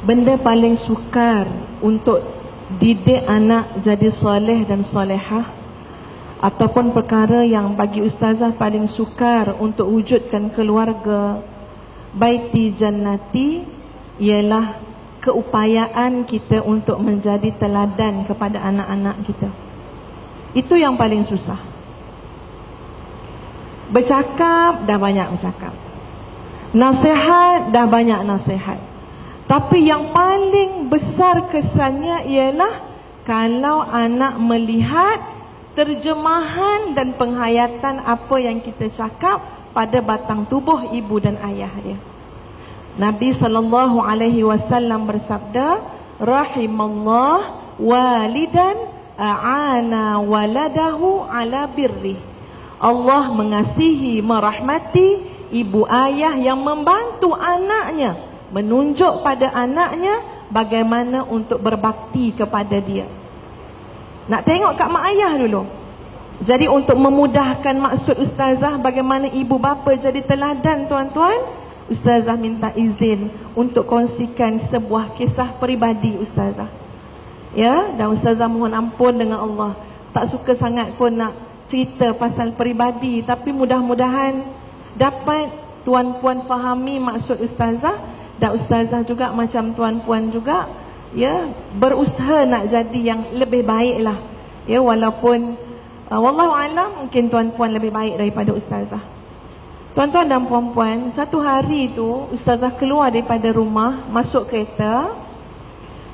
benda paling sukar untuk didik anak jadi soleh dan solehah, ataupun perkara yang bagi ustazah paling sukar untuk wujudkan keluarga baiti jannati, ialah keupayaan kita untuk menjadi teladan kepada anak-anak kita. Itu yang paling susah. Bercakap dah banyak bercakap, nasihat dah banyak nasihat, tapi yang paling besar kesannya ialah kalau anak melihat terjemahan dan penghayatan apa yang kita cakap pada batang tubuh ibu dan ayah dia. Nabi SAW bersabda, rahimallah walidan a'ana waladahu ala birri. Allah mengasihi, merahmati ibu ayah yang membantu anaknya, menunjuk pada anaknya bagaimana untuk berbakti kepada dia. Nak tengok kat mak ayah dulu. Jadi untuk memudahkan maksud ustazah bagaimana ibu bapa jadi teladan, tuan-tuan, ustazah minta izin untuk kongsikan sebuah kisah peribadi ustazah. Ya, dan ustazah mohon ampun dengan Allah, tak suka sangat pun nak cerita pasal peribadi, tapi mudah-mudahan dapat tuan-puan fahami maksud ustazah, dan ustazah juga macam tuan-puan juga, ya, berusaha nak jadi yang lebih baik lah, ya, walaupun wallahu alam mungkin tuan-puan lebih baik daripada ustazah. Tuan-tuan dan puan-puan, satu hari tu ustazah keluar daripada rumah, masuk kereta,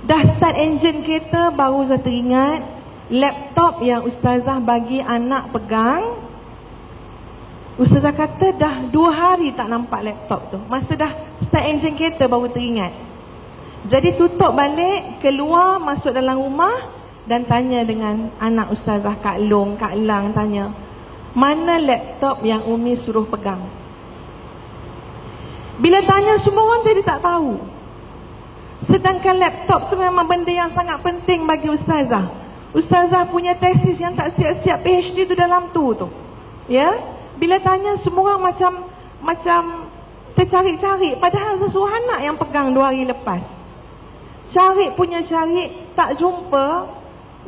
dah start enjin kereta, baru saya teringat laptop yang ustazah bagi anak pegang. Ustazah kata dah 2 hari tak nampak laptop tu. Masa dah start enjin kereta baru teringat. Jadi tutup balik, keluar, masuk dalam rumah dan tanya dengan anak ustazah, Kak Long, Kak Lang, tanya, mana laptop yang Umi suruh pegang? Bila tanya semua orang jadi tak tahu. Sedangkan laptop tu memang benda yang sangat penting bagi ustazah. Ustazah punya tesis yang tak siap-siap PhD tu dalam tu. Ya? Bila tanya semua orang macam tercari-cari, padahal sesuatu anak yang pegang 2 hari lepas. Cari punya cari, tak jumpa.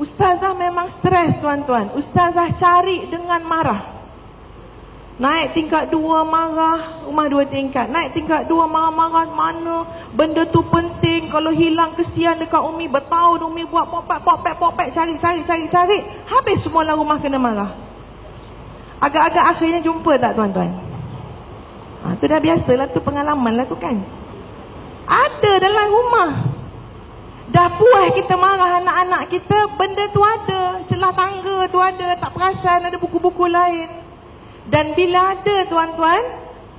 Ustazah memang stres, tuan-tuan. Ustazah cari dengan marah. Naik tingkat 2 marah, rumah 2 tingkat. Naik tingkat 2 marah-marah, mana benda tu penting, kalau hilang kesian dekat Umi, bertahun Umi buat popek, cari. Habis semua lah rumah kena marah. Agak-agak akhirnya jumpa tak, tuan-tuan? Tu dah biasalah tu, pengalaman lah tu kan. Ada dalam rumah. Dah puas kita marah anak-anak kita, benda tu ada, celah tangga tu ada, tak perasan ada buku-buku lain. Dan bila ada, tuan-tuan,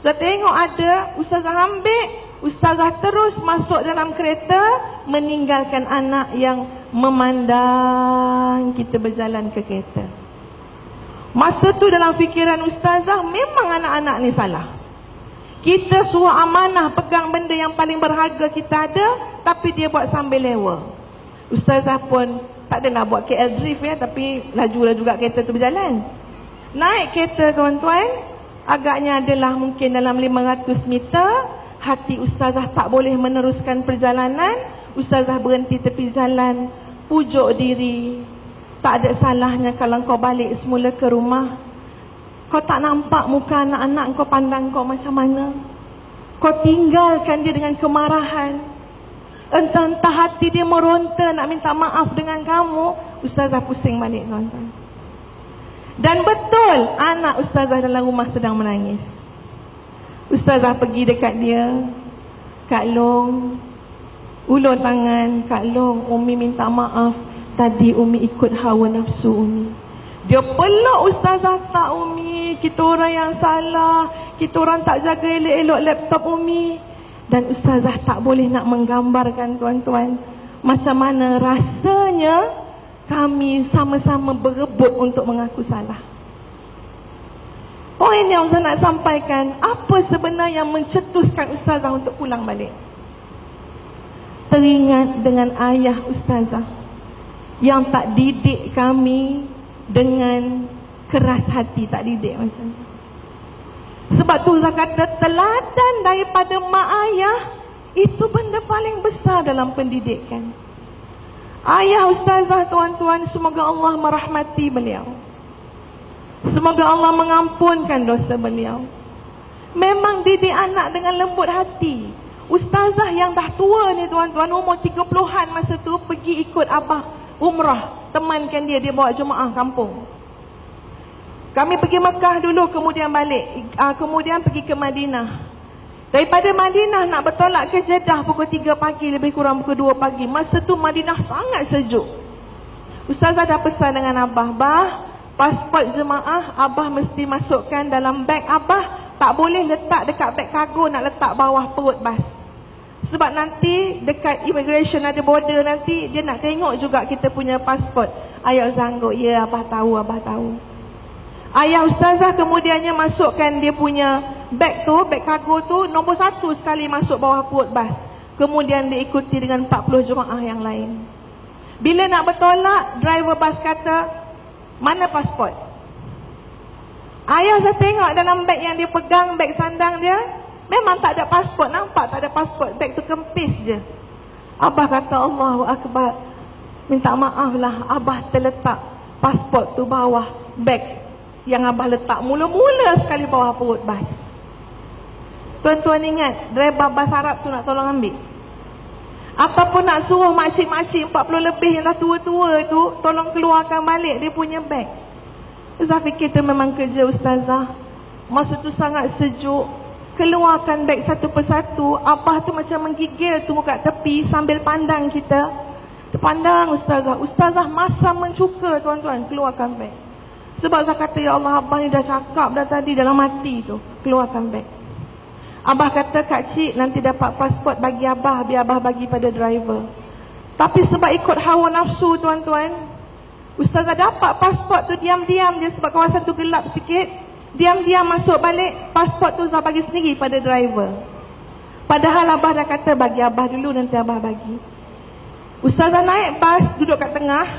dah tengok ada, ustazah ambil, ustazah terus masuk dalam kereta, meninggalkan anak yang memandang kita berjalan ke kereta. Masa tu dalam fikiran ustazah, memang anak-anak ni salah. Kita suruh amanah pegang benda yang paling berharga kita ada, tapi dia buat sambil lewa. Ustazah pun tak adalah buat KL drift ya, tapi lajulah juga kereta tu berjalan. Naik kereta, tuan-tuan, agaknya adalah mungkin dalam 500 meter, hati ustazah tak boleh meneruskan perjalanan. Ustazah berhenti tepi jalan, pujuk diri. Tak ada salahnya kalau kau balik semula ke rumah. Kau tak nampak muka anak-anak kau, pandang kau macam mana. Kau tinggalkan dia dengan kemarahan. Entah-entah hati dia meronta nak minta maaf dengan kamu. Ustazah pusing balik, tuan-tuan. Dan betul, anak ustazah dalam rumah sedang menangis. Ustazah pergi dekat dia, Kak Long, ulur tangan, Kak Long, Umi minta maaf, tadi Umi ikut hawa nafsu Umi. Dia peluk ustazah, tak Umi, kita orang yang salah, kita orang tak jaga elok-elok laptop Umi. Dan ustazah tak boleh nak menggambarkan, tuan-tuan, macam mana rasanya kami sama-sama berebut untuk mengaku salah. Poin yang saya nak sampaikan, apa sebenarnya yang mencetuskan ustazah untuk pulang balik? Teringat dengan ayah ustazah yang tak didik kami dengan keras hati, tak didik macam tu. Sebab tu saya kata teladan daripada mak ayah Itu benda paling besar dalam pendidikan. Ayah ustazah, tuan-tuan, semoga Allah merahmati beliau. Semoga Allah mengampunkan dosa beliau. Memang didik anak dengan lembut hati. Ustazah yang dah tua ni tuan-tuan, umur 30-an masa tu, pergi ikut abah umrah. Temankan dia bawa jemaah kampung. Kami pergi Mekah dulu, kemudian balik. Kemudian pergi ke Madinah. Daripada Madinah nak bertolak ke Jeddah pukul 3 pagi, lebih kurang pukul 2 pagi. Masa tu Madinah sangat sejuk. Ustazah dah pesan dengan abah, bah, pasport jemaah abah mesti masukkan dalam beg abah. Tak boleh letak dekat beg kargo, nak letak bawah perut bas. Sebab nanti dekat immigration ada border, nanti dia nak tengok juga kita punya pasport. Ayah sanggup, ya abah tahu, abah tahu. Ayah ustazah kemudiannya masukkan dia punya beg tu, beg kargo tu, nombor 1 sekali masuk bawah perut bas. Kemudian diikuti dengan 40 jemaah yang lain. Bila nak bertolak, driver bas kata, mana pasport? Ayah saya tengok dalam beg yang dia pegang, beg sandang dia, memang tak ada pasport. Nampak tak ada pasport, beg tu kempis je. Abah kata, Allahu Akbar, minta maaf lah, abah terletak pasport tu bawah beg yang abah letak mula-mula sekali bawah perut bas. Tuan-tuan ingat, driver bas Arab tu nak tolong ambil, ataupun nak suruh makcik-makcik 40 lebih yang dah tua-tua tu tolong keluarkan balik dia punya beg. Saya fikir tu memang kerja ustazah. Masa tu sangat sejuk, keluarkan beg satu persatu. Abah tu macam menggigil tunggu kat tepi sambil pandang kita. Dia pandang ustazah. Ustazah masa mencuka tuan-tuan, keluarkan beg. Sebab saya kata, ya Allah, abah ni dah cakap dah tadi dalam hati tu, keluarkan beg. Abah kata, Kak Cik nanti dapat pasport bagi abah, biar abah bagi pada driver. Tapi sebab ikut hawa nafsu tuan-tuan, ustazah dapat pasport tu diam-diam dia, sebab kawasan tu gelap sikit. Diam-diam masuk balik, pasport tu saya bagi sendiri pada driver. Padahal abah dah kata bagi abah dulu, nanti abah bagi. Ustazah naik bas, duduk kat tengah.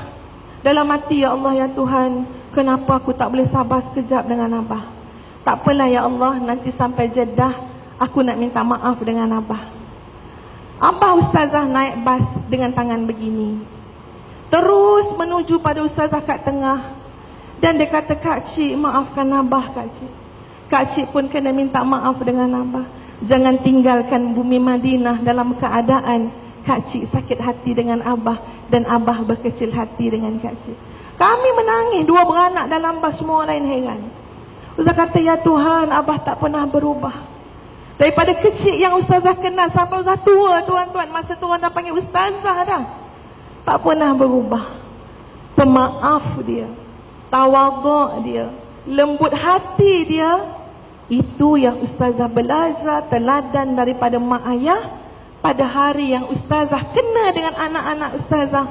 Dalam hati, ya Allah, ya Tuhan, kenapa aku tak boleh sabar sekejap dengan abah? Tak apalah ya Allah, nanti sampai Jeddah aku nak minta maaf dengan abah. Abah ustazah naik bas dengan tangan begini, terus menuju pada ustazah kat tengah. Dan dia kata, Kak Cik, maafkan abah Kak Cik. Kak Cik pun kena minta maaf dengan abah. Jangan tinggalkan bumi Madinah dalam keadaan Kak Cik sakit hati dengan abah dan abah berkecil hati dengan Kak Cik. Kami menangis, dua beranak dalam bas, semua orang lain heran. Ustaz kata, ya Tuhan, abah tak pernah berubah. Daripada kecil yang ustazah kenal sampai ustazah tua tuan-tuan, masa tu orang dah panggil ustazah dah, tak pernah berubah. Pemaaf dia, tawaduk dia, lembut hati dia, itu yang ustazah belajar teladan daripada mak ayah. Pada hari yang ustazah kena dengan anak-anak ustazah,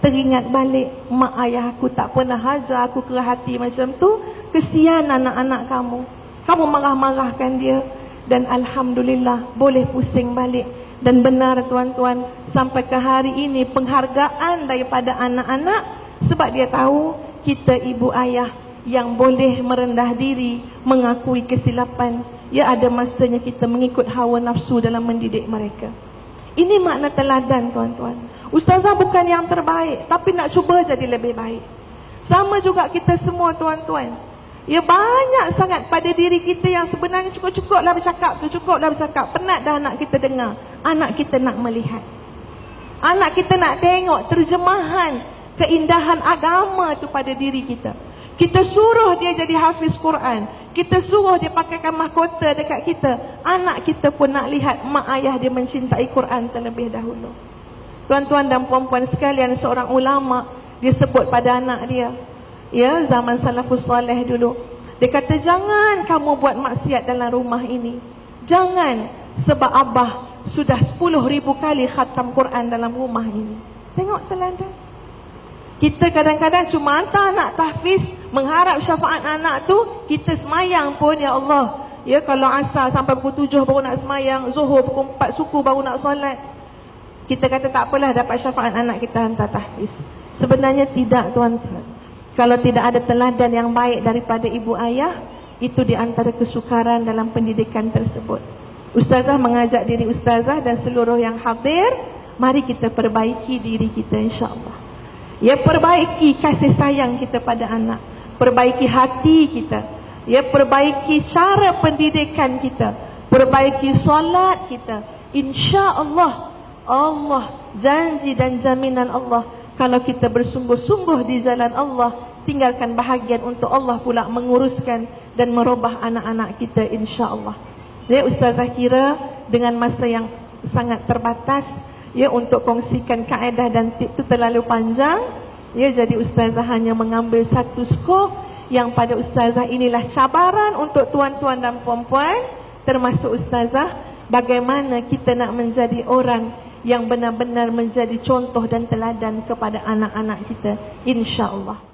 teringat balik, mak ayah aku tak pernah hajar aku keras hati macam tu. Kesian anak-anak kamu, kamu marah-marahkan dia. Dan Alhamdulillah boleh pusing balik. Dan benar tuan-tuan, sampai ke hari ini penghargaan daripada anak-anak, sebab dia tahu kita ibu ayah yang boleh merendah diri, mengakui kesilapan. Ya, ada masanya kita mengikut hawa nafsu dalam mendidik mereka. Ini makna teladan tuan-tuan. Ustazah bukan yang terbaik, tapi nak cuba jadi lebih baik. Sama juga kita semua tuan-tuan. Ya, banyak sangat pada diri kita yang sebenarnya cukup-cukuplah bercakap tu, cukuplah bercakap. Penat dah anak kita dengar, anak kita nak melihat, anak kita nak tengok terjemahan keindahan agama tu pada diri kita. Kita suruh dia jadi hafiz Quran, kita suruh dia pakaikan mahkota dekat kita. Anak kita pun nak lihat mak ayah dia mencintai Quran terlebih dahulu. Tuan-tuan dan puan-puan sekalian, seorang ulama dia sebut pada anak dia, ya, zaman salafus salih dulu, dia kata, jangan kamu buat maksiat dalam rumah ini. Jangan, sebab abah sudah 10,000 kali khatam Quran dalam rumah ini. Tengok teladan. Kita kadang-kadang cuma hantar anak tahfiz, mengharap syafaat anak tu. Kita semayang pun, ya Allah, ya, kalau asar sampai pukul 7 baru nak semayang, zuhur pukul 4 suku baru nak solat. Kita kata tak apalah, dapat syafaat anak kita hantar tahfiz. Sebenarnya tidak tuan-tuan. Kalau tidak ada teladan yang baik daripada ibu ayah, itu di antara kesukaran dalam pendidikan tersebut. Ustazah mengajak diri ustazah dan seluruh yang hadir, mari kita perbaiki diri kita insya-Allah. Ya, perbaiki kasih sayang kita pada anak, perbaiki hati kita, ya, perbaiki cara pendidikan kita, perbaiki solat kita. Insya-Allah, Allah janji dan jaminan Allah, kalau kita bersungguh-sungguh di jalan Allah, tinggalkan bahagian untuk Allah pula menguruskan dan merubah anak-anak kita insya-Allah. Ya, ustazah kira dengan masa yang sangat terbatas, ya, untuk kongsikan kaedah dan tip itu terlalu panjang. Ya, jadi ustazah hanya mengambil satu skop yang pada ustazah inilah cabaran untuk tuan-tuan dan puan-puan, termasuk ustazah, bagaimana kita nak menjadi orang yang benar-benar menjadi contoh dan teladan kepada anak-anak kita insya-Allah.